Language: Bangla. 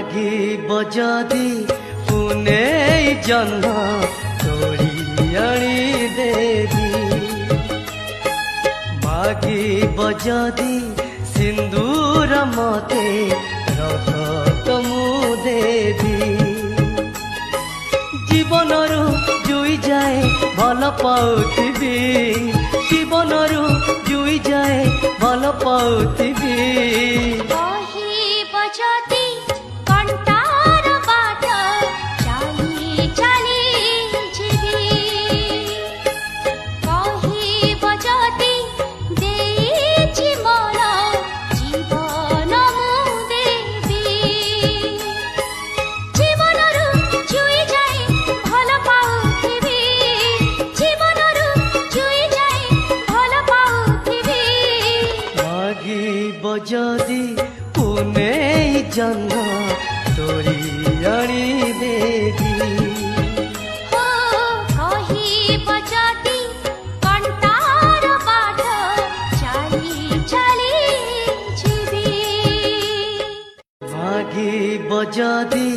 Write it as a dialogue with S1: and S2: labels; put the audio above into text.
S1: মাগিব যদি পুনে জহ্ন তোড়ি আনি দেবি মাগিব যদি সিন্দুর মতে রক্ত মু দেবি জীবনরু জুই যায় ভাল পাউথিবি জীবনরু জুই যায় ভাল পাউথিবি
S2: କହିବ ଯଦି କଣ୍ଟାର ବାଟ ଚାଲି ଚାଲି ଯିବି କହିବ ଯଦି ଦେଇଛି ମୋର ଜୀବନ ମୁଁ ଦେବି ଜୀବନରୁ ଜୁଇ ଯାଏ ଭଲ ପାଉଥିବି ଜୀବନରୁ ଜୁଇ ଯାଏ ଭଲ ପାଉଥିବି
S1: মাগিব যদি পুনে জহ্ন তোড়ি আনি দেবি
S2: हो କହିବ ଯଦି କଣ୍ଟାର ବାଟ ଚାଲି ଚାଲି ଯିବି
S1: মাগিব যদি